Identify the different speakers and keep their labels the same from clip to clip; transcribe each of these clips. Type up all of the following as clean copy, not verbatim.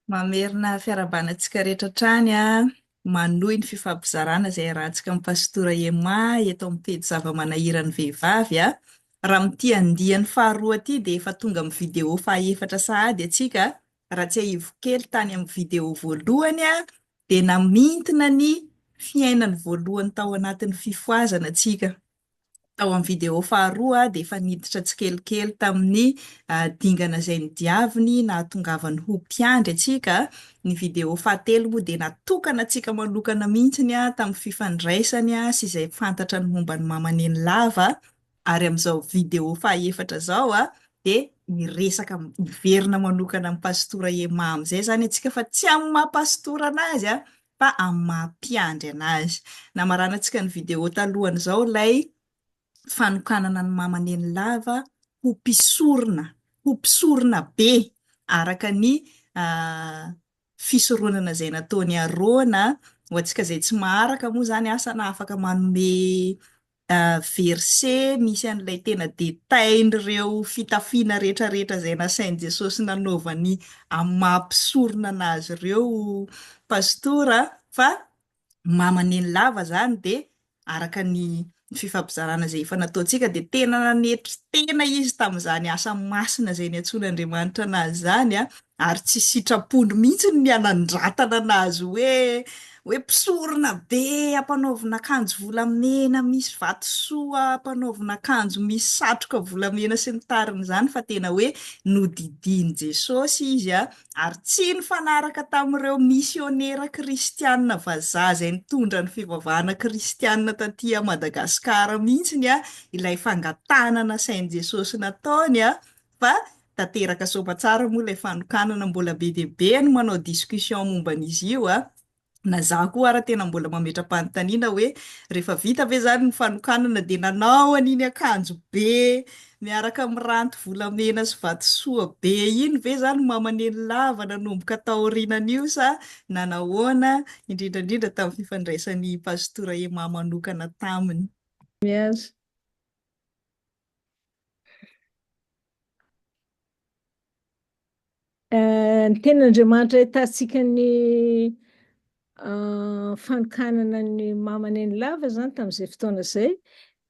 Speaker 1: Mamerina fiarabanantsika rehetra trany a, manohy ny fifampizarana izay arahantsika amin'ny pastora Ema eto amin'ny pejy zava-manahirana vehivavy a. Raha amin'ity andiany faharoa ity dia efa tonga amin'ny vidéo fahaefatra sahady antsika. Raha tsy haivo kely tany amin'ny vidéo voalohany a, dia namintona ny fiainany voalohany tao anatin'ny fifoazana antsika. Tao amin'ny vidéo faharoa dia efa niditra tsikelikely tamin'ny dingana izay nidiaviny nahatongavany ho mpiandry antsika. Ny vidéo fahatelo moa dia natokana antsika manokana mihitsiny tamin'ny fifandraisany sy izay fantatra ny momba ny mamaneny lava. Ary amin'izao vidéo fahaefatra izao dia miresaka miverina manokana amin'ny pastora Ema amin'izay zany antsika fa tsy amin'ny maha-pastora anazy fa amin'ny maha-mpiandry anazy. Namarana antsika ny vidéo talohany izao ilay fanokanana ny mamaneny lava ho mpisorona be araka ny fisoroanana izay nataony Arona. Ho antsika izay tsy maharaka moa zany asana afaka manome verset misy an'ilay tena détail-n'ireo fitafiana rehetrarehetra izay nasain'i Jesosy nanaovany amin'ny mampisorona anazy ireo pastora. Fa mamaneny lava zany dia araka ny fifampizarana izay efa nataontsika dia tena nanetry tena izy tamin'izany asa masina izay niantsoan'Andriamanitra anazy zany ary tsy sitrapony mihitsy ny hanandratana anazy hoe mpisorona be, ampanaovina akanjo volamena misy vatosoa, ampanaovina akanjo misy satroka volamena sy ny tariny izany, fa tena hoe nodidian'i Jesosy izy ary tsy nifanaraka tamin'ireo misionera kristianina vazaha izay nitondra ny fivavahana kristianina taty Madagasikara mihitsiny ilay fangatahana nasain'i Jesosy nataony fa tanteraka soamantsara moa ilay fanokanana mbola be dia be no manao discussion momba an'izy io na zaho koa ara tena mbola mametra-panontaniana hoe rehefa vita ve zany ny fanokanana dia nanao an'iny akanjo be miaraka amin'ny ranty volamena sy vatosoa be iny ve zany mamaneny lava nanomboka tao aorianan'io sa nanahoana, indrindrandrindra tamin'ny fifandraisan'ny pastora Ema manokana taminy.
Speaker 2: Miazo. Ny ten'Andriamanitra ahitantsika ny fanokanana ny mamaneny lava zany tamin'izay fotoana izay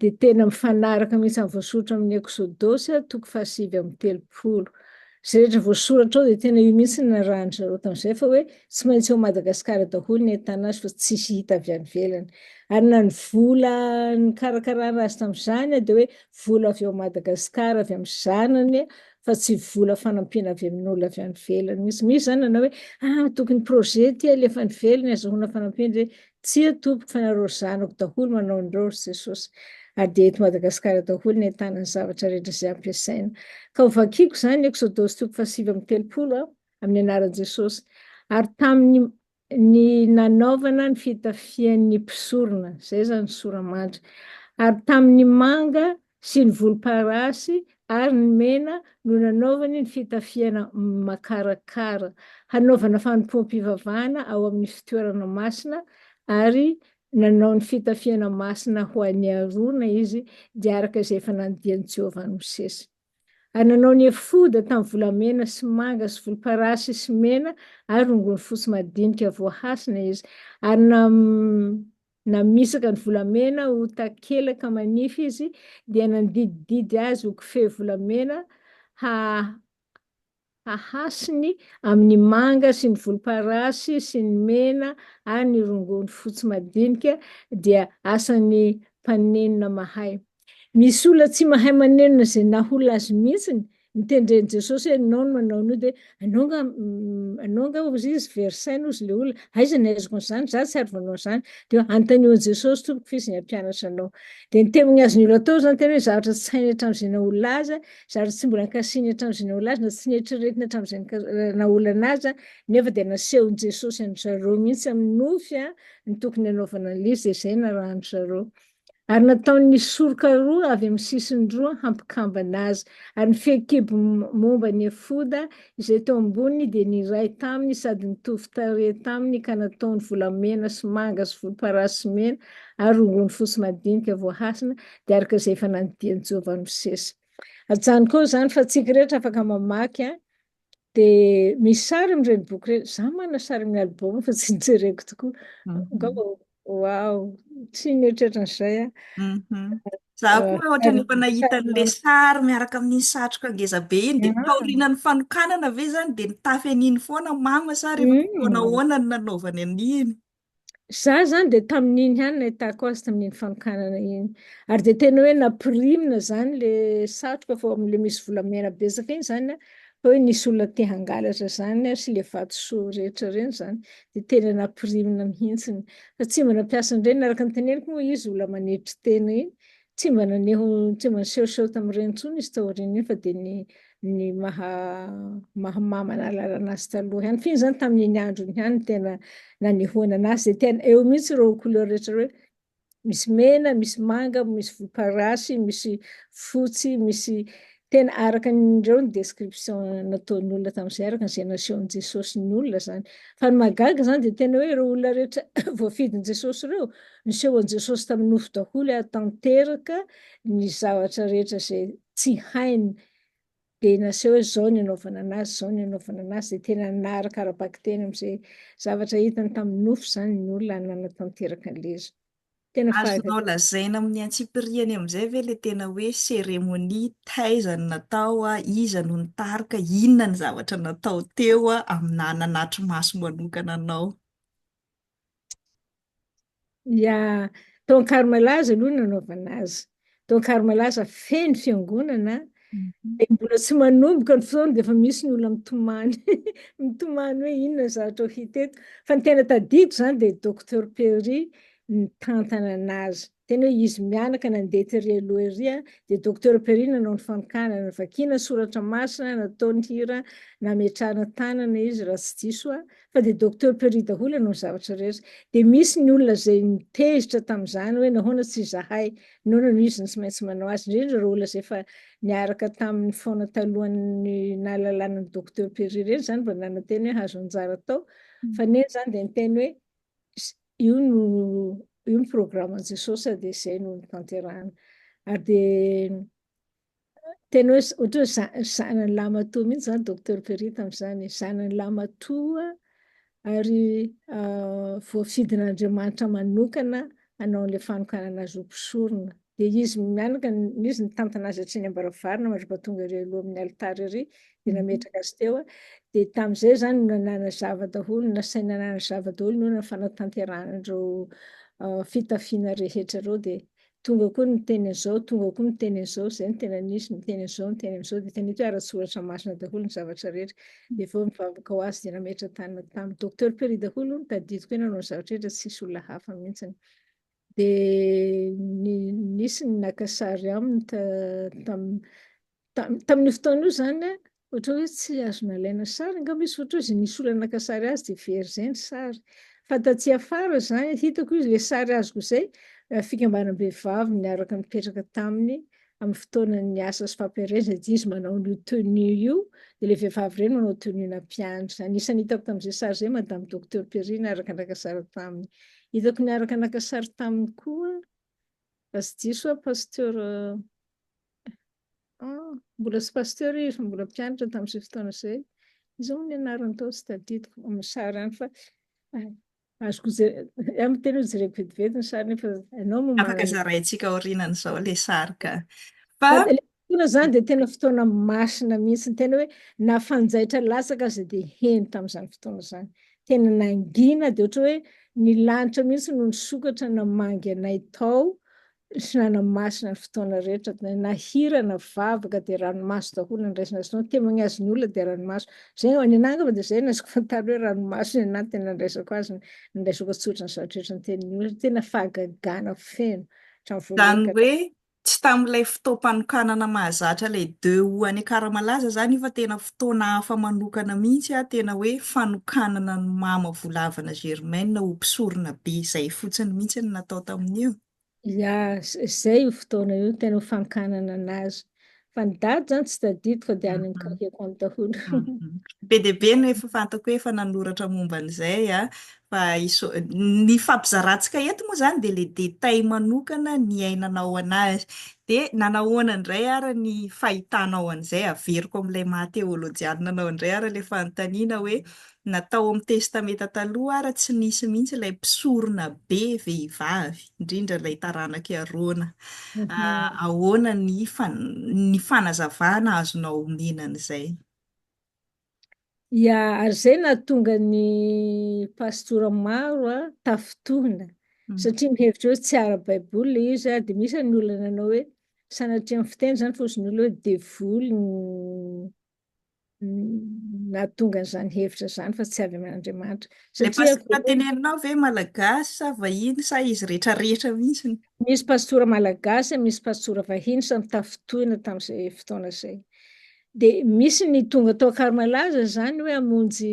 Speaker 2: dia tena mifanaraka mihitsy amin'ny voasoratra amin'ny Exodosy toko fahasivy amby telopolo. Izay rehetra voasoratra ao dia tena io mihitsy ny narahany zareo tamin'izay fa hoe tsy maintsy ao Madagasikara daholo ny ahitana azy fa tsisy hita avy any ivelany. Ary na ny vola ny karakarana azy tamin'izany dia hoe vola avy ao Madagasikara avy amin'ny zanany fa tsy vola fanampiana avy amin'olona avy any ivelany. Misy zany nanao hoe tokony projet ty alefa any ivelany azahoana fanampiana dia tsy atopy fa nareo zanako daholo manao an'ireo ry Jesosy. Ary dia eto Madagasikara daholo ny ahitana ny zavatra rehetra izay ampiasaina. Ka ho vakiako zany Exodosy toko fahasivy amby telopolo amin'ny anaran'i Jesosy. Ary tamin'ny nanaovana ny fitafian'ny mpisorona, izay zany soramandry. Ary tamin'ny manga sy ny volomparasy ary ny mena no nanaovany ny fitafiana makarakara, hanaovana fanompoam-pivavahana ao amin'ny fitoerana masina ary nanao ny fitafiana masina ho an'ny Arona izy dia araka izay efa nandian'i Jehovah ny Mosesy. Ary nanao ny efoda tamin'ny volamena sy manga sy volomparasy sy mena ary rongony fotsy madinika voahasina izy. Ary namisaka ny volamena ho takelaka manify izy dia nandidididy azy ho kofehy volamena hahasiny amin'ny manga sy ny volomparasy sy ny mena ary ny rongony fotsy madinika dia asan'ny mpanenina mahay. Misy olona tsy mahay manenina izay naholona azy mihitsiny nitendren'i Jesosy hoe anao no manao an'io dia anao nga ozy izy versainy ozy ilay olona aiza ny aiziko an'izany za tsy ary manao an'izany dia anontanian'i Jesosy tompoko fa izy ny hampianatra anao dia ny teny azy ny olona atao zany tena hoe zavatra tsy hainy hatramin'izay naholona azy zavatra tsy mbola nikasiany hatramin'izay naholona azy na tsy nieritreretina hatramin'izay naholana azy nefa dia nasehon'i Jesosy an'ny zareo mihitsy amin'ny nofy ny tokony hanaovana an'ilay izy dia izay narahany zareo. Ary nataony soroka roa avy amin'ny sisiny roa hampikambana azy ary ny fehikibo momba ny efoda izay teo amboniny dia ny iray taminy sady nitovy tarehy taminy ka nataony volamena sy manga sy volomparasy sy mena ary rongony fotsy madinika voahasina dia araka izay efa nandian'i Jehovah ny Mosesy. Ajany koa zany fa tsika rehetra afaka mamaky Dia misy sary amin'ireny boky ireny. Izaho manana sary amin'ny album fa tsy nijereko tokoa.
Speaker 1: Mhm.
Speaker 2: Angamba, wow, tsy mieritreritra an'izay aho.
Speaker 1: Mhm. Za koa ohatran'ny efa nahita
Speaker 2: Sary
Speaker 1: an'le sary miaraka amin'ny satroka ngeza be iny dia
Speaker 2: ah,
Speaker 1: taorian'ny fanokanana ve zany dia nitafy an'iny foana mama sa rehefa fotoana
Speaker 2: mm.
Speaker 1: ahoana no nanaovany an'iny?
Speaker 2: Za zany dia tamin'iny ihany nahitako azy tamin'iny fanokanana iny. Ary dia tena hoe nampirimina zany le satroka fa amin'ile misy volamena betsaka iny zany a, fa hoe nisy olona te hangalatra zany a, sy le vatosoa rehetra ireny zany. Dia tena nampirimina mihitsiny. Fa tsy mba nampiasa an'ireny araka ny teneniko moa izy olona manetry tena iny. Tsy mba naneho, tsy mba nisehoseho tamin'ireny intsony izy tao aoriana iny fa dia ny mahamama nahalala anazy taloha ihany. Finy zany tamin'iny androny ihany tena nanehoana anazy. Dia tena eo mihitsy ireo couleur rehetra hoe misy mena, misy manga, misy volomparasy, misy fotsy, misy tena araka ireo ny description nataon'ny olona tamin'izay araka izay nasehon'i Jesosy ny olona zany. Fa ny mahagaga zany dia tena hoe ireo olona rehetra voafidin'i Jesosy ireo nisehon'i Jesosy tamin'ny nofo daholo tanteraka ny zavatra rehetra izay tsy hainy. Dia naseho hoe izao ny anaovana anazy, izao ny anaovana anazy. Dia tena naharaka ara-bakiteny amin'izay zavatra hitany tamin'ny nofo zany ny olona nanatanteraka an'ilay izy. Tena
Speaker 1: Azonao
Speaker 2: fahafa-
Speaker 1: lazaina amin'ny antsipiriany amin'izay ve le tena hoe seremonia taiza no natao iza no nitarika, inona ny zavatra natao teo amina nanatry maso manokana anao?
Speaker 2: Ia, tononkary malaza aloha no nanaovana azy. Tononkary malaza feno fiangonana.
Speaker 1: Mhm.
Speaker 2: Dia mbola tsy manomboka ny fotoana dia efa misy ny olona mitomany. Mitomany hoe inona ny zavatra ho hita eto. Fa ny tena tadidiko zany dia Docteur Perry nitantana anazy. Tena hoe izy mianaka nandeha tery aloha ery dia Docteur Perry nanao ny fanokanana, vakiana soratra masina, nataony hira, nametrahana tanana izy raha tsy diso fa dia Docteur Perry daholo nanao ny zavatra rehetra. Dia misy ny olona izay nitezitra tamin'izany hoe nahoana tsy zahay, nahoana no izy no tsy maintsy manao azy. Indrindra ireo olona izay efa niaraka tamin'ny foana talohan'ny nahalalàna ny Docteur Perry ireny zany mba nananteny hoe azo anjara tao. Fa neny zany dia niteny hoe io ny programan'i Jesosy dia izay no tanterahana. Ary dia tena hoe ohatra hoe zanany Lamatoa mihitsy zany Docteur Perry tamin'izany, zanany Lamatoa ary voafidin'Andriamanitra manokana hanao an'ilay fanokanana azy ho mpisorona. Dia izy mianaka, izy nitantana azy atsy am-baravarana mandra-pahatonga ery aloha amin'ny alitara ery dia
Speaker 1: Mhm.
Speaker 2: nametraka azy teo. Dia tamin'izay zany no nanazava daholo, nasaina nanazava daholo no fanatanterahana an'ireo fitafiana rehetra ireo dia tonga koa ny teny izao, tonga koa ny teny izao, izay no tena nisy, ny teny izao, ny teny izao, dia tena hita hoe ara-tsoratra masina daholo ny zavatra rehetra. Dia vao mivavaka ho azy dia nametra tanana tamin'ny Docteur Perry daholo no tadidiko hoe nanao ny zavatra rehetra tsisy olona hafa mihitsiny. Dia nisy ny naka sary aminy tamin'ny fotoana io zany ohatra hoe tsy azo nalaina sary, angamba izy ohatra hoe izay nisy olona naka sary azy dia very izay ny sary. Fa taty afara zany hitako izy ilay sary azoko izay fikambanam-behivavy niaraka nipetraka taminy amin'ny fotoanan'ny asa sy fampiarezana dia izy manao io tenue io dia ilay vehivavy ireny manao tenue-na mpianatra. Anisan'ny hitako tamin'izay sary izay Madame Docteur Perry niaraka naka sary taminy. Hitako niaraka naka sary taminy koa fa tsy diso pasteur mbola tsy pasteur izy fa mbola mpianatra tamin'izay fotoana izay. Izao ny anarany tao tsy tadidiko amin'ny sary any fa azoko amin'ny teny hoe jereko vetivety ny sary fa ianao mo
Speaker 1: Afaka
Speaker 2: manana.
Speaker 1: zaraintsika aorianan'izao le sary ka. Fa
Speaker 2: Fa ilay fotoana zany dia tena fotoana masina mihitsy, tena hoe nafanjaitra latsaka aza dia heny tamin'izany fotoana izany. Tena nangina dia ohatra hoe ny lanitra mihitsy no nisokatra namangy anay tao sy nanamasina ny fotoana rehetra. Nahira, navavaka dia ranomaso daholo ny raisina azy. Te magnazy ny olona dia ranomaso. Zay ny anah angamba dia izay no azoko fantary hoe ranomaso ny anahy tena nandraisako azy, nandraisako tsotra ny zavatra rehetra niteniny olona. Tena fahagagana feno hatramin'ny voalohany
Speaker 1: zany
Speaker 2: ka
Speaker 1: hoe tsy tamin'ilay fotoam-panokanana mahazatra ilay deux any Akaramalasa zany io fa tena fotoana hafa manokana mihitsy tena hoe fanokanana ny mama volavana Germaine ho mpisorona be izay fotsiny mihitsy no natao tamin'io.
Speaker 2: Zay io fotoana io tena ho fanokanana anazy. Fa ny dady zany tsy tadidiko fa dia any amin'ny
Speaker 1: Mhm.
Speaker 2: kahiko any daholo.
Speaker 1: Mhm. Be dia be no efa fantako hoe efa nanoratra momba an'izay Fa ny fampizarantsika eto moa zany de le détail manokana ny ainanao anazy. De nanahoana indray ara ny fahitanao an'izay, averiko amin'ilay maha-teolojianina indray ara le fanontaniana hoe natao amin'ny testamenta taloha ara tsy nisy mihitsy ilay mpisorona be vehivavy, indrindra ilay taranaka aroana.
Speaker 2: Mhm.
Speaker 1: Ahoana ny fanazavana azonao omenan'izay?
Speaker 2: Ia, ary zay nahatonga ny pastora maro tafintohina
Speaker 1: Mm.
Speaker 2: satria mihevitra hoe tsy ara-baiboly ilay izy a, dia misy ny olona nanao hoe sanatria amin'ny fiteny zany fosiny olo hoe devoly nahatonga an'izany hevitra zany fa tsy avy amin'Andriamanitra
Speaker 1: Le
Speaker 2: satria
Speaker 1: pastora teneninao ve malagasy sa vahiny sa izy rehetra rehetra mihitsy?
Speaker 2: misy pastora malagasy, misy pastora vahiny samy tafintohina tamin'izay fotoana izay. Dia misy ny tonga tao Karmalaza zany hoe hamonjy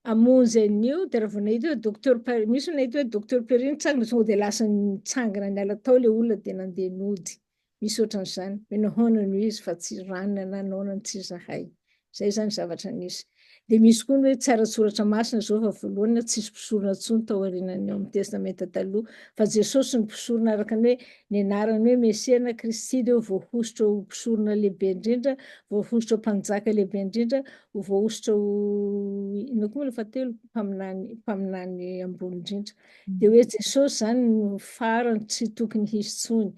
Speaker 2: an'io, dia raha vao nahita hoe docteur misy nahita hoe docteur Perrine nitsangana tonga dia lasa nitsangana niala tao ilay olona dia nandeha nody. Misy ohatran'izany hoe nahoana noho izy fa tsy ranona na nahoana tsy zahay. Zay zany zavatra nisy. Dia misy koa ny hoe tsy ara-tsoratra masina zao fa voalohany tsisy mpisorona intsony tao aorianany ao amin'ny testamenta taloha fa Jesosy ny mpisorona araka ny hoe ny anarany hoe Mesia na Kristy dia voahosotra ho mpisorona lehibe indrindra, voahosotra ho mpanjaka lehibe indrindra, ho voahosotra ho ino koa moa le fahatelo mpaminany ambony indrindra. Dia hoe Jesosy zany no farany tsy tokony hisy intsony.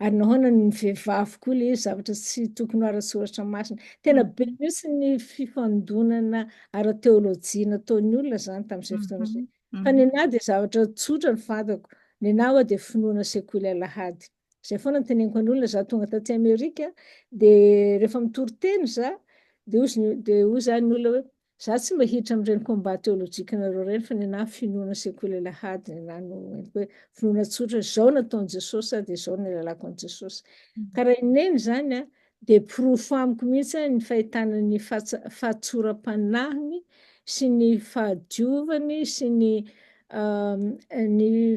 Speaker 2: Ary nahoana ny vehivavy koa le zavatra tsy tokony ho ara-tsoratra masina. Tena be mihitsy ny fifandonana ara-teolojia nataon'ny olona zany tamin'izay fotoana izay.
Speaker 1: Mhm,
Speaker 2: Fa ny
Speaker 1: mhm,
Speaker 2: anahy dia zavatra tsotra ny fantako. Ny anahy dia finoana sekoly alahady. Zay foana no teneniko an'olona za tonga taty Amerika dia rehefa mitory teny za dia hoy zany ny olona hoe za tsy mba hiditra amin'ireny combat théologique nareo ireny fa ny anahy finoana sekoly alahady ny anahy no hoe finoana tsotra zao nataon'i Jesosy dia zao ny lalako an'i Jesosy. Ka raha ineny zany dia profo amiko mihitsy ny fahitana ny fahatsoram-panahiny sy ny fahadiovany sy ny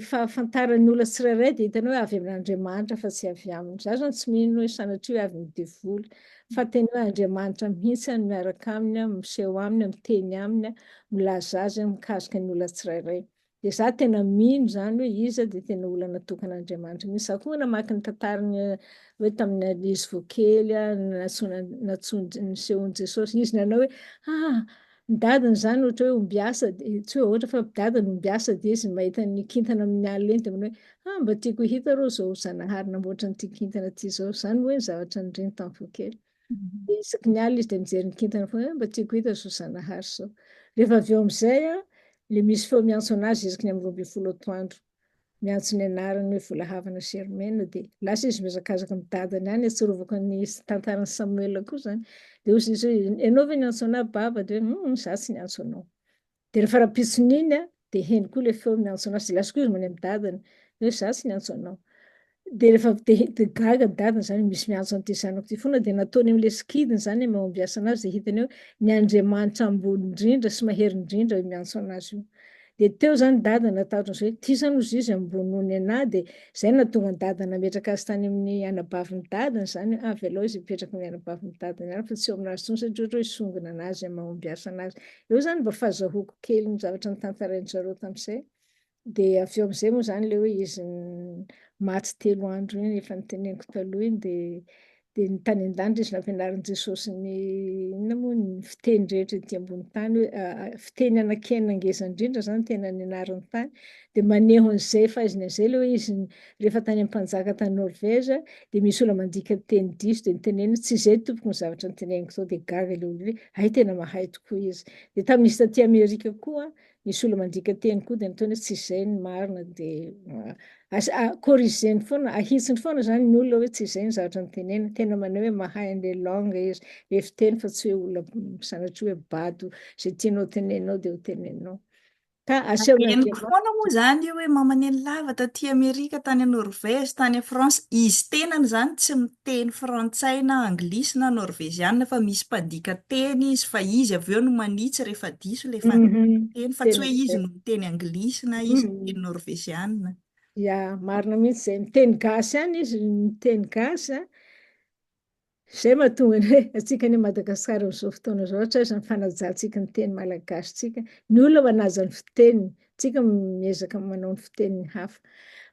Speaker 2: fahafantaran'ny olona tsirairay dia hitana hoe avy amin'Andriamanitra fa tsy avy aminy. Za zany tsy mino hoe sanatria hoe avy ny devoly fa tena hoe Andriamanitra mihitsy ny miaraka aminy, miseho aminy, miteny aminy, milaza azy mikasika ny olona tsirairay. Dia za tena mino zany hoe iza dia tena olona natokan'Andriamanitra mihitsy. Za koa namaky ny tantarany hoe tamin'ny Alice Vokely nisehon'i Jesosy, izy nanao hoe ny dadiny zany ohatra hoe ombiasa, tsy hoe ohatra fa dadiny ombiasa dia izy mahita ny kintana amin'ny alina eny dia manao hoe mba tiako hita rô zao zanahary namboatra n'ity kintana ity zao. Zany hoe zavatra nireny tamin'ny Vokely.
Speaker 1: mhm.
Speaker 2: Dia isaky ny alina izy dia mijery ny kintana foana mba tiako hita zao zanahary zao. Rehefa avy eo amin'izay le misy feo miantso anazy isaky ny amin'ny 12 atoandro. Miantso ny anarany hoe volahavana Germaine dia lasa izy mihazakazaka amin'ny dadiny any atsirovako ny tantaran'ny Samuel koa zany. Dia hoy izy hoe ianao ve niantso anahy baba? Dia za tsy niantso anao. Dia rehefa rapitson'iny dia heny koa le feo miantso anazy. Lasa koa izy manao amin'ny dadiny hoe za tsy niantso anao. Dia rehefa dia gaga ny dadiny zany misy miantso an'ity zanako ity foana dia nataony amin'ilay skidiny zany mahombiasa anazy dia hitany hoe ny Andriamanitra ambony indrindra sy mahery indrindra miantso anazy io. Dia teo zany dadiny natahotra izay ty zany hozy izy ambony noho ny anahy dia zay nahatonga ny dadiny nametraka azy tany amin'ny anabavin'ny dadiny zany avy aloha izy mipetraka amin'ny anabavin'ny dadiny any fa tsy eo aminazy intsony satria ohatra hoe songona anazy mahombiasa anazy. Eo zany mba fahazahoako kely ny zavatra nitantarain'ny zareo tamin'izay. Dia avy eo amin'izay moa zany le hoe izy maty 3 andro iny efa niteneniko taloha iny dia ny tany an-danitra izy nampianarin'i Jesosy ny inona moa ny fiteny rehetra ety ambony tany hoe fiteny anankena ngeza indrindra zany tena nianarany tany dia maneho an'izay fahaizany an'izay le hoe izy rehefa tany amin'ny mpanjaka tany Norvezy dia misy olona mandika teny diso dia niteneniny tsy izay tompoko ny zavatra niteneniko tao dia gaga le olona hoe tena mahay tokoa izy. Dia tamin'izy taty Amerika koa nisy olona mandika teny koa dia nataony hoe tsy izay ny marina dia korizeny foana, ahitsiny foana zany ny olona hoe tsy izay ny zavatra niteneniny, tena manao hoe mahay an'ilay langue izy, le fiteny fa tsy hoe olona sanatria hoe bado, izay tianao teneninao dia ho teneninao. Ka
Speaker 1: Henoko
Speaker 2: asehon'Andriamanitra.
Speaker 1: foana moa zany hoe mamaneny lava taty Amerika, tany Norvezy, tany France, izy tenany zany tsy miteny frantsay na anglisy na norveziana fa misy mpandika teny izy fa izy avy eo no manitsy rehefa diso le fandika teny fa tsy
Speaker 2: Tena
Speaker 1: hoe izy
Speaker 2: izay.
Speaker 1: no miteny anglisy na izy no miteny
Speaker 2: Mhm.
Speaker 1: norveziana.
Speaker 2: Ia, marina mihitsy izay. Miteny gasy ihany izy, miteny gasy. Zay mahatonga ny hoe atsika ny Madagasikara amin'izao fotoana izao ohatra hoe zany fanajantsika ny teny malagasyntsika. Ny olona manaja ny fiteniny tsika miezaka manao ny fiteniny hafa.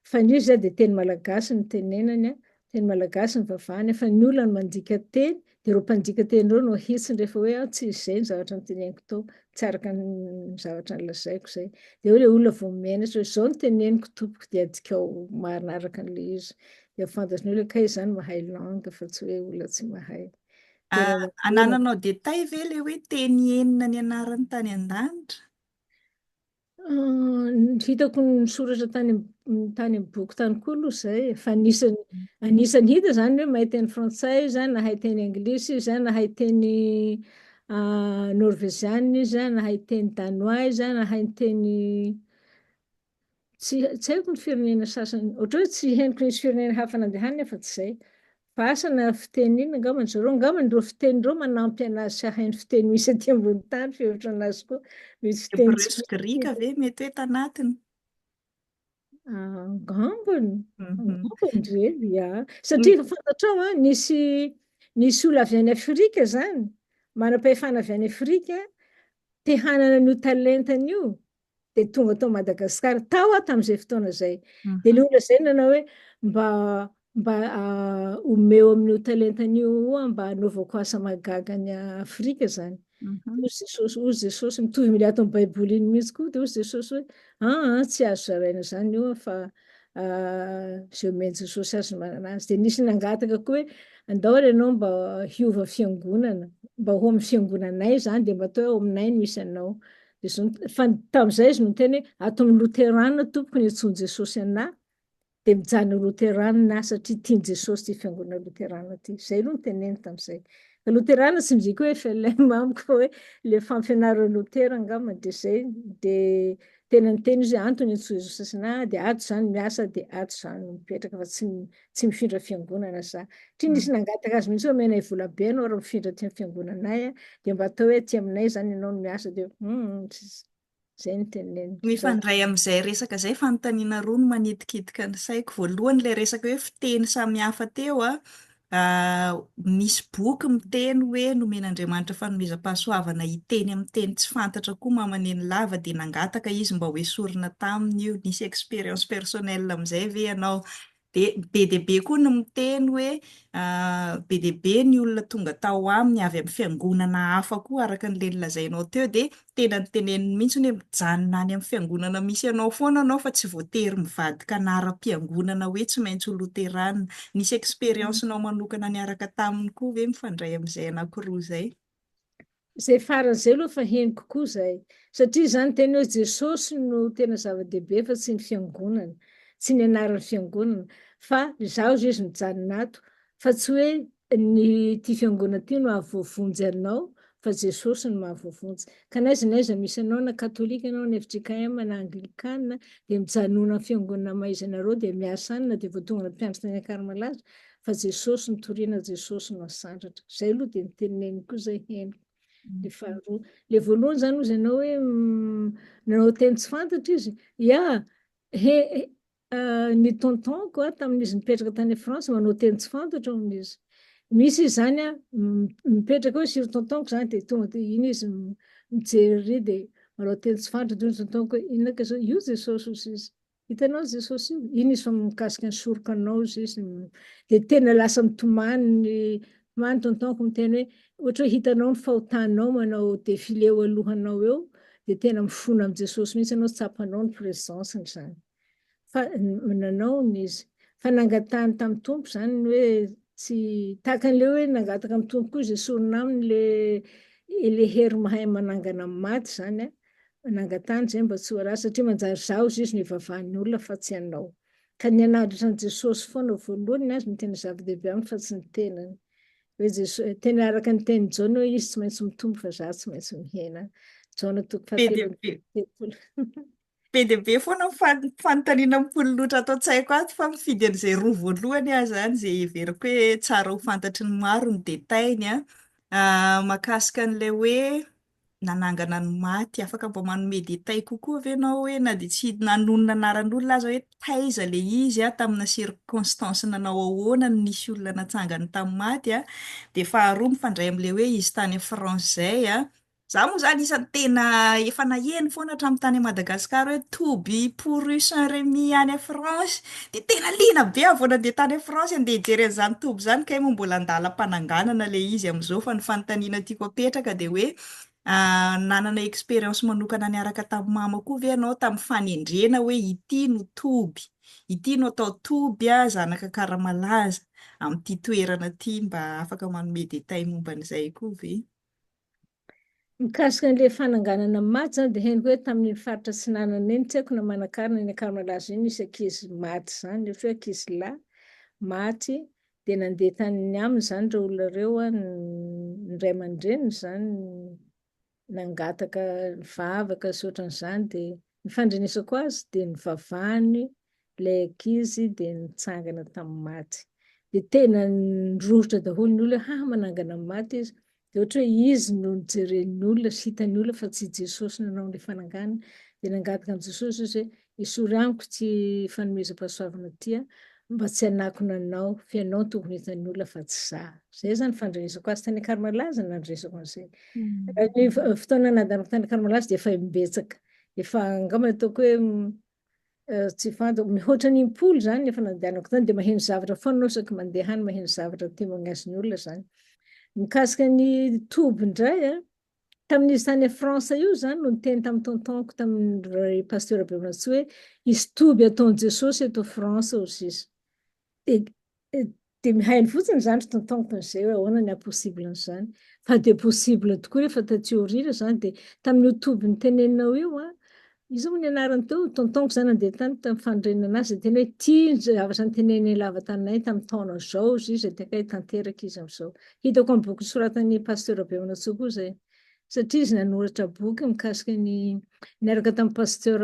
Speaker 2: Fa ny izy dia teny malagasy ny tenenany a, teny malagasy ny vavahany, fa ny olona no mandika teny, dia ireo mpandika teny ireo no hitsiny rehefa hoe tsy izay ny zavatra noteneniko tao, tsy araka ny zavatra nolazaiko zay. Dia hoe ilay olona vao miaina hoe izao no teneniko tompoko dia adikao manaraka an'ilay izy. Dia fantatry ny olona kay izany mahay langue fa tsy hoe olona tsy mahay. Tena mahay.
Speaker 1: Anananao detay ve le hoe teny enina ny anarany tany an-danitra?
Speaker 2: Ny hitako ny soratra tany amin'ny boky tany koa aloha izay, fa anisany hita zany hoe mahay teny frantsay izy, nahay teny anglisy izy, nahay teny norveziana izy, nahay teny danois izy, nahay teny tsy haiko ny firenena sasany, ohatra hoe tsy henoko nisy firenena hafa nandehanany fa tsy izay. Fa asa na fiteny iny angambany zareo, angambany ireo fiteny ireo manampy anazy sy hahay ny fiteny misy aty ambony tany, fihevitra anazy koa misy fiteny
Speaker 1: Hebreo
Speaker 2: tsy
Speaker 1: sy Grika ve mety hoe tanatiny?
Speaker 2: angambany,
Speaker 1: Mhm.
Speaker 2: angambany reny, ia.
Speaker 1: Mm.
Speaker 2: Satria fantatrao nisy olona avy any Afrika zany, manam-pahefana avy any Afrika, te hanana an'io talentany io, dia tonga tao Madagasikara tao tamin'izay fotoana izay. Dia ilay
Speaker 1: Mhm.
Speaker 2: olona izay nanao hoe mba omeo amin'io talentany io mba hanaovako asa magaga any Afrika zany.
Speaker 1: Mhm.
Speaker 2: Ozy Jesosy mitovy milato amin'ny baiboly iny mihitsy koa, dia ozy Jesosy hoe tsy azo zaraina zany io fa zay omeny Jesosy azy manana azy. Dia nisy nangataka koa hoe andao ary ianao mba hiova fiangonana, mba ho amin'ny fiangonanay zany dia mba atao ao aminay no misy anao. Dia fa tamin'izay izy no teny hoe ato amin'ny loterana tompoko ny antsoiny Jesosy anà, dia mijanona loterana satria tiany Jesosy ty fiangonana loterana ty. Zay aloha no teneny tamin'izay. Ka loterana tsy midika hoe FLM amiko fa hoe le fampianarana lotera angamba dia zay, dia tena niteny izy antony antsoiny Jesosy anà dia ato zany miasa dia ato zany mipetraka fa tsy mifindra fiangonana za. Tsy nisy nangataka azy mihitsy hoe omenay vola be ianao raha mifindra ty fiangonanay dia mba atao hoe aty aminay zany ianao no miasa dia zay no teneniny.
Speaker 1: Mifandray amin'izay resaka izay fanontaniana roa no manitikitika ny saiko. Voalohany ilay resaka hoe fiteny samihafa teo misy boky miteny hoe nomen'Andriamanitra fanomezam-pahasoavana hiteny amin'ny teny tsy fantatra koa mamaneny lava dia nangataka izy mba ho esorina taminy io. Nisy expérience personnelle amin'izay ve ianao? Dia be dia be koa no miteny hoe be dia be ny olona tonga tao aminy avy amin'ny fiangonana hafa koa araka an'ilay nolazainao teo dia tena niteneniny mihitsy hoe mijanona any amin'ny fiangonana misy anao foana anao fa tsy voatery mivadika anara-piangonana hoe tsy maintsy ho loterana. Nisy expérience-nao manokana niaraka taminy koa ve mifandray amin'izay anankiroa izay?
Speaker 2: Zay faran'izay aloha fa henoko koa zay. Satria zany teny hoe Jesosy no tena zava-dehibe fa tsy ny fiangonana, tsy ny anaran'ny fiangonana. Fa zaho izy mijanona ato, fa tsy hoe ty fiangonana ty no ahavoavonjy anao, fa Jesosy no mahavoavonjy. Ka n'aiza misy anao na katolika anao na FJKM na anglikana dia mijanona amin'ny fiangonana maha-izy dia miasa any na dia voatonga mpianatra teny Ankarimalaza, fa Jesosy no toriana, Jesosy no sandratra. Zay aloha dia niteneniny koa zay henoko. Dia faharoa, le voalohany zany ozy ianao hoe nanao teny tsy fantatra izy, ia, ny tontonko tamin'izy mipetraka tany France manao teny tsy fantatra amin'izy. Misy izy zany mipetraka hoe siry tontonko zany dia tonga dia iny izy mijery ery dia manao teny tsy fantatra iny tontonko hoe inona ka zao, io Jesosy hozy izy. Hitanao Jesosy io, iny izy fa mikasika ny sorokanao izy dia tena lasa mitomany tontonko miteny hoe ohatra hoe hitanao ny fahotanao manao défilé eo alohanao eo dia tena mifono amin'ny Jesosy mihitsy anao, tsapanao ny présence-ny zany. Fa nanao izy. Fa nangatahany tamin'ny tompo zany hoe tsy tahaka an'ilay hoe nangataka amin'ny tompo koa izy esorina aminy le hery mahay manangana amin'ny maty zany nangatahany zay mba tsy ho ratsy satria manjary zaho izy no ivavahan'ny olona fa tsy anao. Ka ny anaditra ny Jesosy foana voalohany azy no tena zava-dehibe aminy fa tsy ny tenany. Tena araka ny teny Jaona hoe izy tsy maintsy mitombo fa za tsy maintsy mihena. Jaona toko
Speaker 1: Be dia
Speaker 2: fahatelo.
Speaker 1: be. Be dia be foana ny fanontaniana pololotra ato an-tsaiko ato fa mifidy an'izay roa voalohany aho zany izay heveriko hoe tsara ho fantatry ny maro ny detainy mahakasika an'ilay hoe nanangana ny maty, afaka mba manome detay kokoa ve ianao hoe na dia tsy nanonona anaran'olona aza hoe taiza ilay izy tamina circonstance nanao ahoana no nisy olona natsangany tamin'ny maty dia faharoa mifandray amin'ilay hoe izy tany France izay Za moa zany isan'ny tena efa naheno foana hatramin'ny tany Madagasikara hoe toby pour rue Saint-Rémy any France. De tena liana be avy vao nandeha tany France andeha hijery an'izany toby zany kay moa mbola andalam-pananganana le izy amin'izao fa ny fanontaniana tiako apetraka de hoe nanana expérience manokana niaraka tamin'ny mama koa ve ianao tamin'ny fanendrena hoe ity no toby, ity no atao toby zanaka kara-malaza amin'ity toerana ity mba afaka manome détail momba an'izay koa ve?
Speaker 2: Mikasika an'ilay fananganana maty zany dia henoko hoe tamin'ny faritra Tsinanana iny tsy haiko na Manakara na Akarimalaza iny misy ankizy maty zany, ohatra hoe ankizy lahy maty dia nandeha tany aminy zany ireo olona ireo ny ray aman-dreniny zany nangataka nivavaka sy ohatran'izany dia ny fandrenesako azy dia nivavahany ilay ankizy dia nitsangana tamin'ny maty. Dia tena nirorotra daholo ny olona hoe manangana maty izy. Dia ohatra hoe izy no nijeren'ny olona sy hitan'ny olona fa tsy Jesosy nanao ilay fananganana. Dia nangataka an' Jesosy izy hoe esory amiko ty fanomezam-pahasoavana ty mba tsy hanakona anao fa ianao no tokony hitan'ny olona fa tsy za. Zay zany fandrenesako azy tany Akarimalaza nandresako an'izay. Ny fotoana nandehanako tany Akarimalaza dia efa betsaka. Efa angamba ataoko hoe tsy fantako mihoatra n'impolo zany efa nandehanako tany dia maheno zavatra foana anao isaky mandeha any maheno zavatra témoignage-ny olona zany. Mikasika ny toby indray tamin'izy tany France io zany no niteny tamin'ny tontonko tamin'ny pasteur Beonatsy hoe izy toby ataon'i Jesosy eto France hozy izy. Dia mihaino fotsiny zany tontonko tamin'izay hoe ahoana ny impossible an'izany. Fa dia possible tokoa rehefa taty aoriana zany dia tamin'io toby niteneninao io izy moa ny anarany teo tontonko zany nandeha tany tamin'ny fandrenana azy tena hoe tia zavatra niteneniny lava tanay tamin'ny taona zao izy izy dia kay tanteraka izy amin'izao. Hitako amin'ny boky soratan'ny pasteur Beonatsy koa zay. Satria izy nanoratra boky mikasika ny niaraka tamin'ny pasteur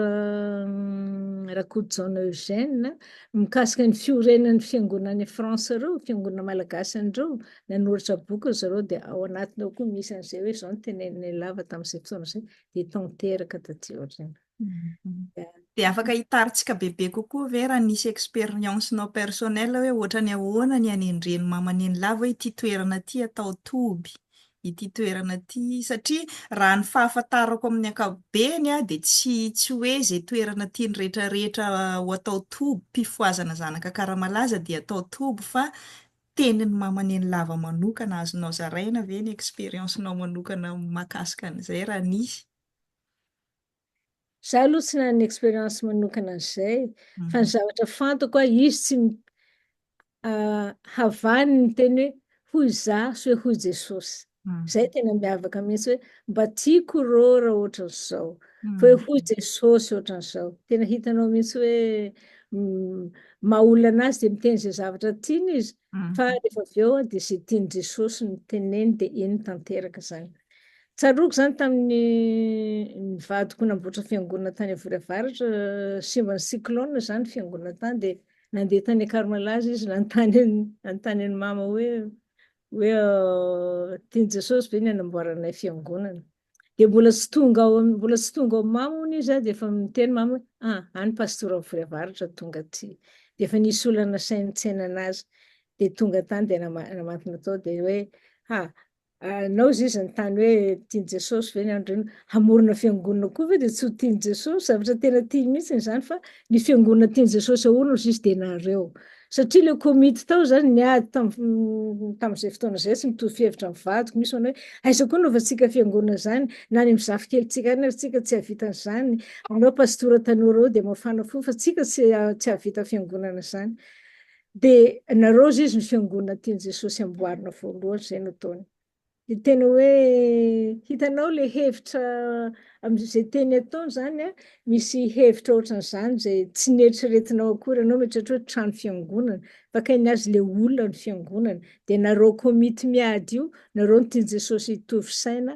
Speaker 2: Rakotojaona Eugène mikasika ny fiorenan'ny fiangonana France ireo, fiangonana malagasy an'ireo, nanoratra boky zareo dia ao anatiny ao koa misy an'izay hoe izao niteneniny lava tamin'izay fotoana izay dia tanteraka taty aoriana.
Speaker 1: Dia afaka hitaritsika bebe kokoa ve raha nisy expérience-nao personnel hoe ohatra ny ahoana ny anendren'ny mamaneny lava hoe ity toerana ity atao toby, ity toerana ity satria raha ny fahafantarako amin'ny ankapobeny dia tsy hoe izay toerana tiany rehetrarehetra ho atao toby mpifoazana zanaka kara-malaza dia atao toby fa tenin'ny mamaneny lava manokana azonao zaraina ve ny expérience-nao manokana mahakasika an'izay raha nisy?
Speaker 2: Za aloha tsy nanana expérience manokana an'izay fa ny zavatra fantako izy tsy havany ny teny hoe hoy za sy hoe hoy Jesosy. Zay tena miavaka mihitsy hoe mba tiako rô raha ohatran'izao fa hoe hoy Jesosy ohatran'izao. Tena hitanao mihitsy hoe maha olona anazy dia miteny izay zavatra tiany izy fa rehefa avy eo dia izay tiany Jesosy no teneny dia iny tanteraka zany. Tsaroako zany tamin'ny vadiko namboatra fiangonana tany Avoravaratra, simban'ny cyclone zany fiangonana tany dia nandeha tany Akarimalaza izy nanontany mama hoe tiany Jesosy ve ny hanamboaranay fiangonana. Dia mbola tsy tonga ao mama hono izy dia efa miteny mama hoe any pastor Avoravaratra tonga aty. Dia efa nisy olana saina anazy dia tonga tany dia namantona tao dia hoe anao izy notany hoe tiany Jesosy ve ny andreny hamorona fiangonana koa ve dia tsy ho tiany Jesosy, zavatra tena tiany mihitsy zany fa ny fiangonana tiany Jesosy ahoana hozy izy dia nareo. Satria ilay komity tao zany niady tamin'izay fotoana izay tsy mitovy hevitra amin'ny vadiko, misy hoe aiza koa naovantsika fiangonana zany na ny mizafy kelintsika ary tsika tsy havita an'izany, anao pastora tanora eo dia mafana fo fa tsika tsy havita fiangonana zany. Dia nareo izy ny fiangonana tiany Jesosy amboarina voalohany izay no ataony. Dia tena hoe hitanao ilay hevitra amin'izay teny ataony zany misy hevitra ohatran'izany izay tsy nieritreretinao akory, ianao mieritreritra hoe trano fiangonana fa kay ny azy ilay olona ny fiangonana dia nareo komity miady io, nareo no tiany Jesosy hitovy saina,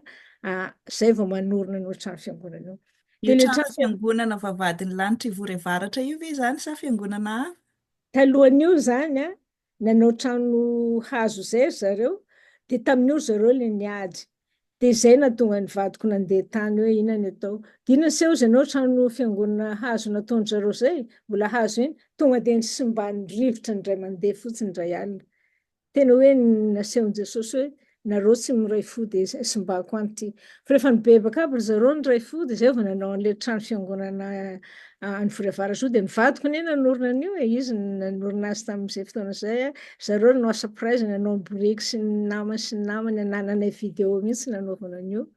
Speaker 2: izay vao manorina an'io trano fiangonana io.
Speaker 1: Io trano fiangonana vavahadin'ny lanitra Ivoriavaratra io ve zany sa fiangonana hafa?
Speaker 2: Talohan'io zany nanao trano hazo izay zareo dia tamin'io zareo ilay niady. Dia izay nahatonga ny vadiko nandeha tany hoe inona ny atao. Dia inona seho izy ianao trano fiangonana hazo nataon'ny zareo izay, mbola hazo iny, tonga dia nisimbany rivotra ny iray mandeha fotsiny indray alina. Tena hoe nasehon'i Jesosy hoe nareo tsy miray fo dia simbako an'ity. Fa rehefa nibebaka aby ry zareo ny ray fo dia izay vao nanao an'ilay trano fiangonana any Voreavara dia nivadiko anie nanorina an'io e, izy nanorina azy tamin'izay fotoana izay zareo nanao surprise, nanao ny boriky sy ny namany sy ny namany, anananay video mihitsy nanaovana an'io.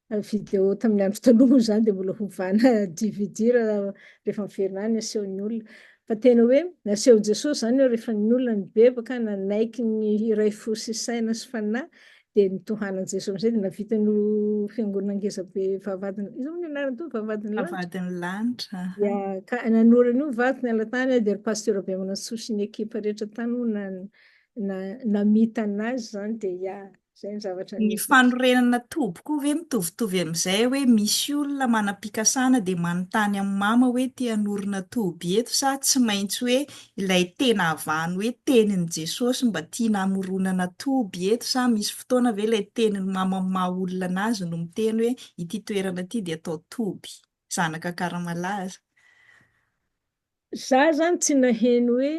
Speaker 2: Video tamin'ny andro taloha zany dia mbola hovana DVD rehefa miverina any asehon'ny olona. Fa tena hoe nasehon Jesosy zany eo rehefa ny olona nibebaka nanaiky ny ray fo sy saina sy fanahy dia nitohanan Jesosy amizay dia navita ny fiangonana ngeza be Vavahadina, izy moa ny anarany to Vavahadin'ny lanitra.
Speaker 1: Avadin'ny lanitra.
Speaker 2: Ya, ka nanora an'io vato ny alatany dia ry pasteur be Amanatsoa sy ny ekipa rehetra tany moa namita anazy zany dia ya, zay ny zavatra
Speaker 1: Ny fanorenana toby koa hoe mitovitovy amin'izay hoe misy olona manam-pikasana dia manontany amin'ny mama hoe tia hanorina toby eto sa tsy maintsy hoe ilay tena avahany hoe tenin'i Jesosy mba tiana hamoronana toby eto sa misy fotoana ve ilay tenin'ny mama maha olona anazy no miteny hoe ity toerana ity dia atao toby, zanaka karamalaza.
Speaker 2: Za zany tsy naheno hoe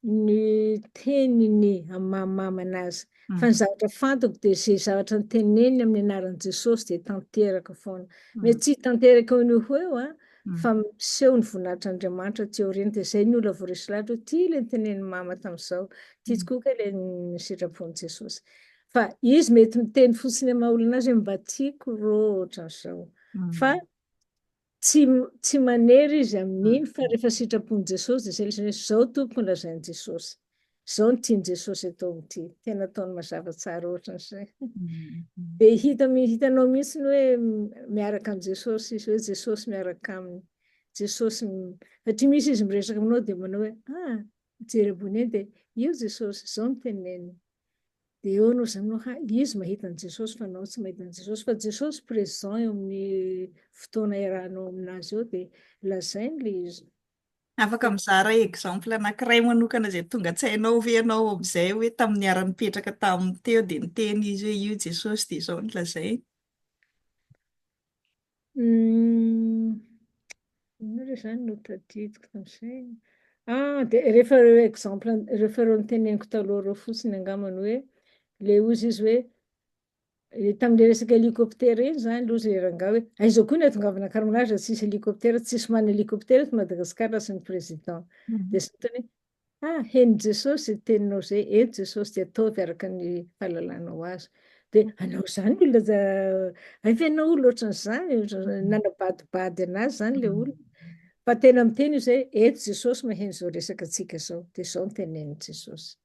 Speaker 2: ny teniny amin'ny mahamama anazy. Fa ny zavatra fantako dia izay zavatra noteneniny amin'ny anaran'i Jesosy dia tanteraka foana. Mety tsy tanteraka eo ho eo fa miseho ny voninahitran'Andriamanitra ty aoriana dia izay ny olona voaresy lahatra hoe ty ilay noteneniny mama tamin'izao, ty tokoa ka ilay ny sitrapon'i Jesosy. Fa izy mety miteny fotsiny amin'ny maha olona anazy hoe mba tiako rô ohatran'izao. Fa tsy manery izy amin'iny fa rehefa sitrapon'i Jesosy dia izay izao tompoko ny lazain'i Jesosy. Izao no tian'i Jesosy atao amin'ity. Tena ataony mazava tsara ohatran'izay. Dia hitanao mihitsy hoe miaraka amin'i Jesosy izy hoe Jesosy miaraka aminy. Jesosy satria misy izy miresaka aminao dia manao hoe mijery ambony eny dia io Jesosy, izao no teneniny. Dia eo anao izany manao izy mahita an'i Jesosy fa anao tsy mahita an'i Jesosy. Fa Jesosy présent eo amin'ny fotoana iarahanao aminazy eo dia lazainy ilay izy.
Speaker 1: Afaka mizara exemple anankiray manokana izay tonga an-tsainao ve ianao amin'izay hoe tamin'ny niara-nipetraka taminy teo dia niteny izy hoe io Jesosy dia izao no lazainy.
Speaker 2: Inona re zany no tadidiko tamin'izay? Dia rehefa exemple rehefa ireo niteneniko taloha ireo fotsiny angambany hoe ilay ozy izy hoe tamin'ilay resaka hélicoptère iny zany lozy rangahy hoe aiza koa ny ahatongavana karamalaza tsisy hélicoptère, tsisy mana hélicoptère eto Madagasikara sy ny président. Dia satria hen'i Jesosy teninao izay, eto Jesosy dia ataovy araka ny fahalalànao azy. Dia anao izany olona anao olona ohatran'izany nanabadibady anazy zany ilay olona. Fa tena miteny izy hoe eto Jesosy maheno izao resaka antsika izao dia izao no tenenin'i Jesosy.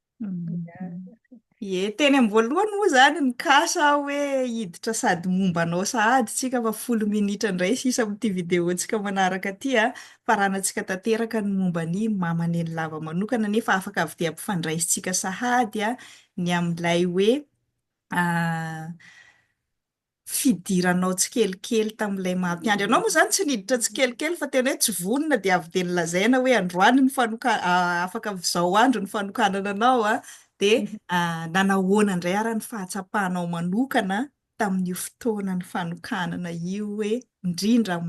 Speaker 1: Teny amin'ny voalohany moa zany mikasa hoe hiditra sady mombanao sahady tsika fa 10 minitra indray sisa amin'ity videontsika manaraka ty fa rahantsika tanteraka ny momba ny maman'ny lava manokana nefa afaka avy dia ampifandraisitsika sahady ny amin'ilay hoe fidiranao tsikelikely tamin'ilay mampiandry anao moa zany tsy niditra tsikelikely fa tena hoe tsy vonona dia avy dia nilazaina hoe androany ny afaka izao andro ny fanokanana anao dia nanahoana indray ary ny fahatsapanao manokana tamin'io fotoana ny fanokanana io hoe indrindra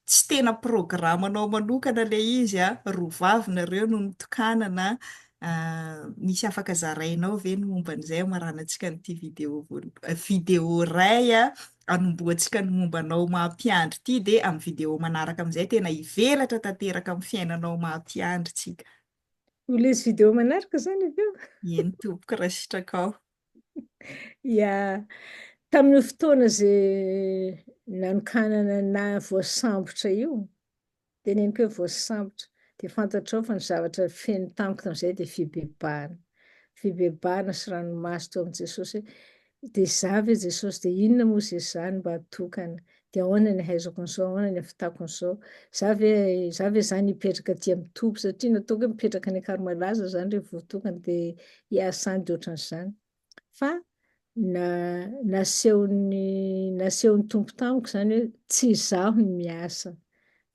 Speaker 1: tsy tena programanao manokana ilay izy roavavy nareo no nitokanana. Misy afaka zarainao ve ny momba an'izay maranantsika n'ity video iray anomboantsika ny mombanao mampiandry ity dia amin'ny video manaraka amin'izay tena hivelatra tanteraka amin'ny fiainanao mampiandry tsika.
Speaker 2: Ilay izy video manaraka zany avy eo?
Speaker 1: Eny tompoko raha sitraka ao.
Speaker 2: Ia, tamin'ny fotoana izay nanokanana na voasambotra io, teneniko hoe voasambotra, dia fantatrao fa ny zavatra feno tamiko tamin'izay dia fibebahana sy ranomasy teo amin'i Jesosy hoe dia izaho ve Jesosy dia inona moa izay izany mba hatokana, dia ahoana ny ahaizako an'izao, ahoana ny ahavitako an'izao, izaho ve zany hipetraka aty amin'ny tompoko satria nataoko hoe mipetraka any Akarmalaza zany rehefa voatokana dia hiasa any dia ohatran'izany. Fa nasehon'ny tompo tamiko zany hoe tsy izaho ny miasa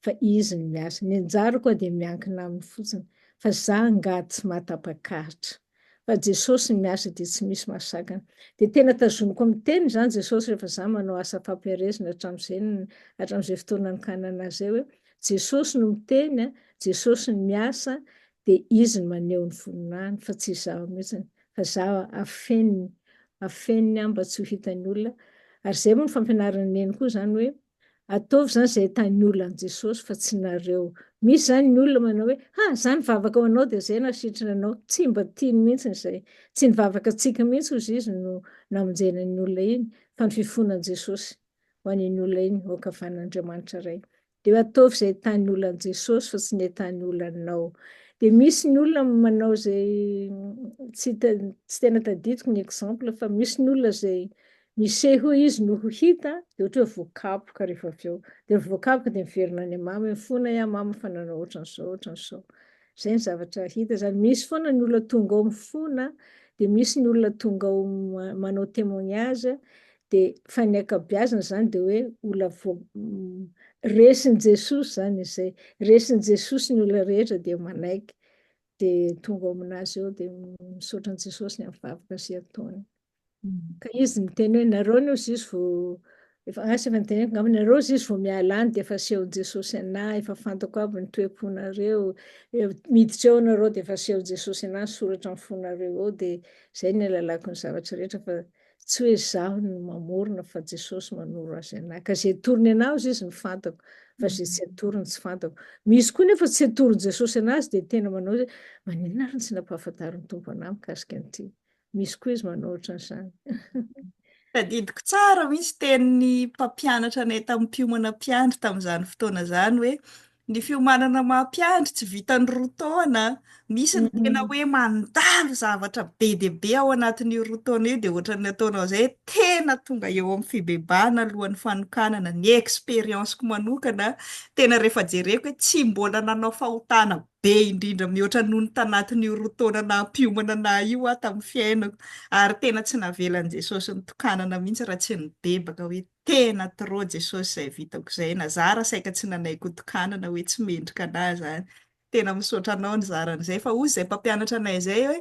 Speaker 2: fa izy ny miasa. Ny anjarako dia miankina aminy fotsiny fa izaho angady tsy mahatapa-karitra. Fa Jesosy ny miasa dia tsy misy mahasakana. Dia tena tazomiko amin'ny teny zany Jesosy rehefa izaho manao asa fampielezana hatramin'izay fotoana anokanana azy hoe Jesosy no miteny, Jesosy ny miasa dia izy ny maneho ny voninahiny fa tsy izaho mihitsiny fa izaho afeniny afeniny mba tsy ho hitan'ny olona. Ary zay moa ny fampianaran'ny neny koa zany hoe ataovy zany zay tany olona an' Jesosy fa tsy nareo. Misy zany ny olona manao hoe zany vavaka ho anao dia zay nasitrana anao. Tsy mba tiany mihitsy zay. Tsy ny vavaka antsika mihitsy hozy izy no namonjenan'ny olona iny, fa ny fifonan'i Jesosy ho an'iny olona iny, hoakafan'Andriamanitra iray. Dia ataovy zay tany olona an' Jesosy fa tsy ny tany olonanao. Dia misy ny olona manao zay tsy tena tadidiko ny exemple, fa misy ny olona zay miseho izy no ho hita, dia ohatra hoe voakapoka rehefa avy eo. Dia voakapoka dia miverina any mama, mifona mama fa nanao ohatran'izao, ohatran'izao. Zay ny zavatra hita zany. Misy foana ny olona tonga ao mifona, dia misy ny olona tonga ao manao témoignage, dia fa ny ankabeazany zany dia hoe olona resin' Jesosy zany izay. Resin' Jesosy ny olona rehetra dia manaiky, dia tonga ao aminazy eo dia misaotra an' Jesosy ny amin'ny vavaka sy ataony. Ka izy miteny hoe nareo no izy vao efa niteneniko angamba, nareo izy vao miala any dia efa asehon' Jesosy anahy, efa fantako aby ny toe-ponareo, miditra eo nareo dia efa asehon' Jesosy anahy soratra amin'ny fonareo eo, dia zay ny alalako ny zavatra rehetra, fa tsy hoe zaho no mamorona fa Jesosy manoro azy anahy. Ka zay atorony anahy hozy izy ny fantako, fa zay tsy atorony tsy fantako. Misy koa nefa tsy atoron' Jesosy anazy dia tena manao hoe maninona ary tsy nampahafantarin'ny tompo anahy mikasika an'ity. Misy koa izy manao ohatran'izany.
Speaker 1: Tadidiko tsara misy tenin'ny mpampianatra anay tamin'ny mpiomana mpiandry tamin'izany fotoana zany hoe ny fiomanana maha-mpiandry tsy vitan'ny roa taona. Misy ny tena hoe mandalo zavatra be dia be ao anatin'io roa taona io, dia ohatran'ny ataonao zay tena tonga eo amin'ny fibebahana alohan'ny fanokanana. Ny expérience-ko manokana tena rehefa jereko hoe tsy mbola nanao fahotana be indrindra mihoatra noho ny tanatin'io roa taona nampiomana anahy io tamin'ny fiainako. Ary tena tsy navelan'i Jesosy ny tokanana mihitsy raha tsy nibebaka hoe tena trop Jesosy izay vitako izay. Na zara saika tsy nanaiko tokanana hoe tsy mendrika anahy zany. Tena misaotra anao ny zaran'izay. Fa hoy izay mpampianatra anay izay hoe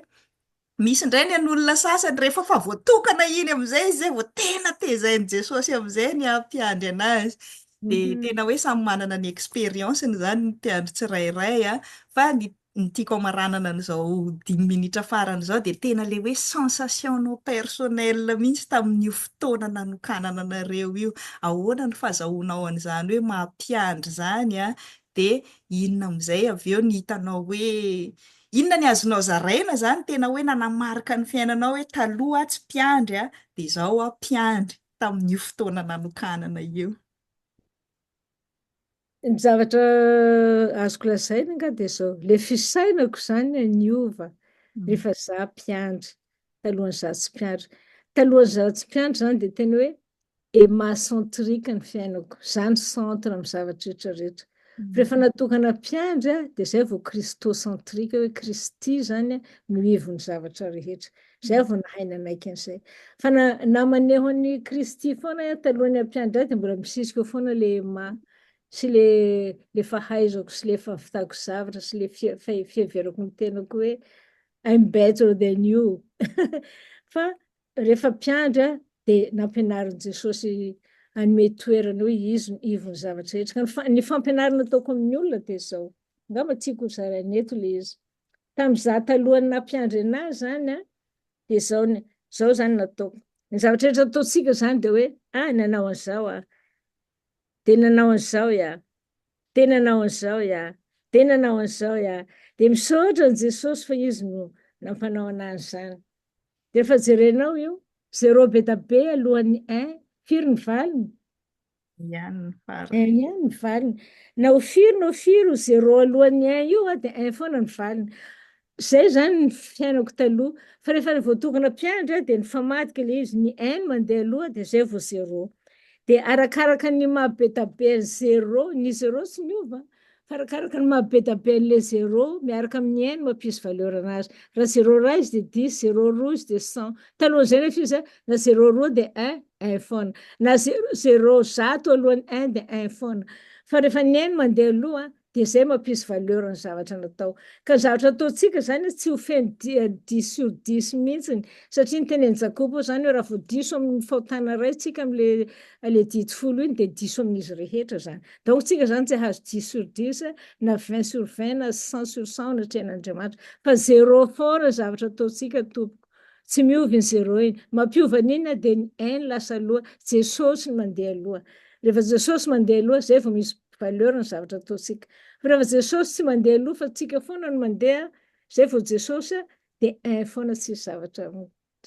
Speaker 1: misy indray ny an'olona sasany rehefa fa voatokana iny amin'izay izy zay vao tena tezain'i Jesosy amin'izay ny hampiandry anazy. Dia tena hoe samy manana ny expérience-ny zany ny mpiandry tsirairay fa ny tiako amaranana an'izao 10 minitra farany izao dia tena le hoe sensation-nao personnel mihitsy tamin'io fotoana nanokanana anareo io. Ahoana ny fahazahoanao an'izany hoe mampiandry zany dia inona amin'izay avy eo ny hitanao hoe inona ny azonao zaraina zany tena hoe nanamarika ny fiainanao hoe taloha tsy mpiandry dia izao mpiandry tamin'io fotoana nanokanana io.
Speaker 2: Ny zavatra azoko lazaina nga dia zao, le fisainako zany niova rehefa za mpiandry talohan'ny za tsy mpiandry. Talohan'ny za tsy mpiandry zany dia tena hoe émacentrique ny fiainako, za ny centre amin'ny zavatra rehetrarehetra. Rehefa natokana mpiandry dia zay vao christocentrique hoe Kristy zany no ivon'ny zavatra rehetra. Zay vao nahay nanaiky an'izay. Fa na maneho an'ny Kristy foana talohan'ny hampiandry dia mbola misisika foana le sy le fahaizako sy le fahavitako zavatra sy le fiheverako ny tenako hoe I'm better than you. Fa rehefa mpiandry dia nampianarin' Jesosy hanome toerana hoe izy ivon'ny zavatra rehetra. Ka ny fampianarana ataoko amin'ny olona dia zao. Angamba tiako hozaraina eto le izy. Tamin'izaho talohan'ny nampiandry anahy zany dia zao zany nataoko. Ny zavatra rehetra ataontsika zany dia hoe nanao an'izao dia nanao an'izao dia nanao an'izao dia nanao an'izao dia misaotra an' Jesosy fa izy no nampanao anazy zany. Dia rehefa jerenao io 0 be da be alohan'ny 1, firy ny valiny?
Speaker 1: Ihany ny farany.
Speaker 2: Ihany ny valiny. Na ho firy 0 alohan'ny 1 io dia 1 foana ny valiny. Zay zany ny fiainako taloha. Fa rehefa voatokana mpiandry dia ny famadika le izy ny 1 mandeha aloha dia zay vao 0. Dia arakaraka ny mahabetabe 0, ny 0 tsy miova. Fa arakaraka ny mahabetabe le 0 miaraka amin'ny 1 mampisy valeur anazy. Raha 0 iray izy dia 10, 0 roa izy dia 100. Talohan'izay nefa izy na 0 roa dia 1 foana. Na 0 zato alohan'ny 1 dia 1 foana. Fa rehefa ny 1 mandeha aloha dia zay mampisy valeur ny zavatra natao. Ka zavatra ataontsika zany tsy ho feno 10 sur 10 mihitsiny. Satria ny tenenin Jakobo zany hoe raha vao diso amin'ny fahotana iray tsika amin'le 10 iny dia diso amin'izy rehetra zany. Donc tsika zany tsy hahazo 10 sur 10 na 20 sur 20 na 100 sur 100 natrehan'Andriamanitra. Fa 0 foana zavatra ataontsika tompoko. tsy miovy ny zéro iny. Mampiova an'iny dia ny un lasa aloha, Jesosy no mandeha aloha. Rehefa Jesosy mandeha aloha, zay vao misy valeur ny zavatra ataontsika. Fa rehefa Jesosy tsy mandeha aloha fa tsika foana no mandeha, zay vao Jesosy dia un foana tsy zavatra.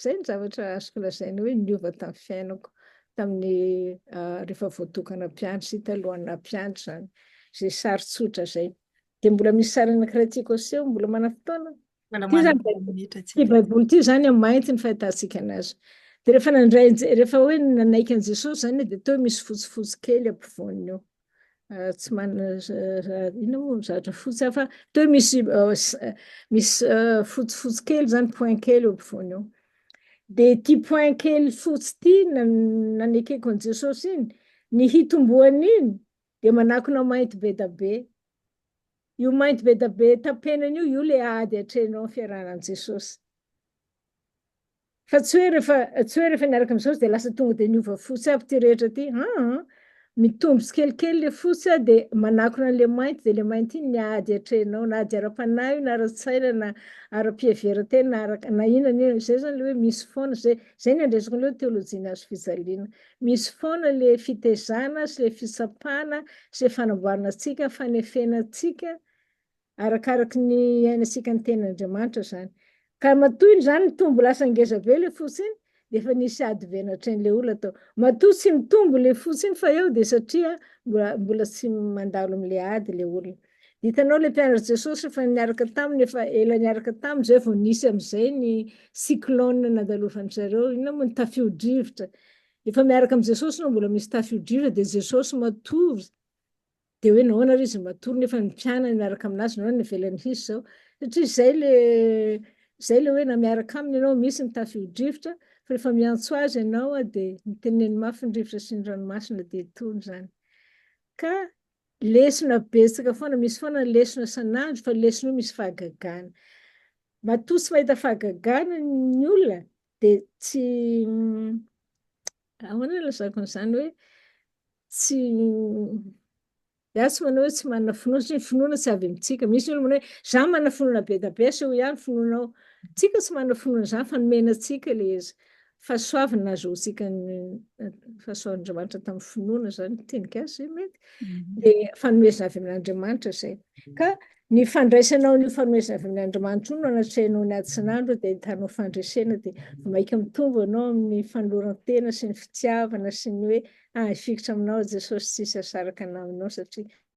Speaker 2: Zay ny zavatra azoko lazaina hoe niova tamin'ny fiainako tamin'ny rehefa voatokana mpianatra sy talohana mpianatra zany. Zay sary tsotra zay. Dia mbola misy sary anankiray tiako aseho, mbola mana fotoana.
Speaker 1: Mbola
Speaker 2: Ty zany
Speaker 1: minitra
Speaker 2: ty
Speaker 1: tsika.
Speaker 2: baiboly ty zany mainty ny fahitantsika anazy. Dia rehefa rehefa hoe nanaiky an Jesosy zany dia teo misy fotsifotsy kely ampovoany eo. Tsy manana ino moa zavatra fotsy fa teo misy fotsifotsy kely zany, point kely eo ampovoany eo. Dia ty point kely fotsy ty nanekeko an Jesosy iny, ny hitomboany iny dia manakona mainty be da be. Io mainty be da be tapenany io le ady atrenao ny fiarahanan Jesosy. Fa tsy hoe rehefa niaraka amin'ny Jesosy dia lasa tonga dia niova fotsy aby ty rehetra ty. Mitombo tsikelikely le fotsy dia manakona le mainty, dia le mainty iny niady atrenao, na ady ara-panahy io, na ara-tsaina, na ara-pieveran-tena, na inona. Zay zany le hoe misy foana, zay ny andresiko le teolojia azo fijaliana. Misy foana le fitezana sy le fitsapana sy le fanamboarana antsika, fanefena antsika, arakaraky ny ainatsika ny ten'Andriamanitra zany. Ka matoy zany mitombo lasa ngeza be le fotsy iny, dia efa nisy ady venatren'le olona tao. Matoa tsy mitombo le fotsy iny fa eo dia satria mbola tsy mandalo am'le ady le olona. Hitanao le mpianatra Jesosy efa niaraka taminy, efa ela niaraka taminy, zay vao nisy am'izay ny cyclone nandalovan'ny zareo, inona moa ny tafio-drivotra. Efa miaraka amin'ny Jesosy no mbola misy tafio-drivotra dia Jesosy matory. Dia hoe nahoana izy matory nefa ny mpianany miaraka aminazy, nahoana nivelany hisy zao. Satria zay le hoe na miaraka aminy ianao misy ny tafio-drivotra, fa rehefa miantso azy ianao dia miteneneny mafy ny rivotra sy ny ranomasina dia tony zany. Ka lesona betsaka foana, misy foana lesona sanandro, fa lesona io misy fahagagana. Matoa tsy mahita fahagagana ny olona dia tsy ahoana lazako an'izany hoe tsy tsy manao hoe tsy manana finoana, satria ny finoana tsy avy amintsika. Misy olo manao hoe za manana finoana be da be, asehoko ihany finoanao. Tsika tsy manana finoana zany fa nomena antsika le fahasoavana nahazoantsika fahasoavan'Andriamanitra tamin'ny finoana zany teny gasy zay mety. Dia fanomezana avy amin'Andriamanitra zay. Ka ny fandraisanao ny fanomezana avy amin'Andriamanitra io no anatrehanao ny ady sanandro dia hitanao fandresena dia maika mitombo ianao amin'ny fanoloran-tena sy ny fitiavana sy ny hoe hifikitra aminao Jesosy tsisy asaraka naminao satria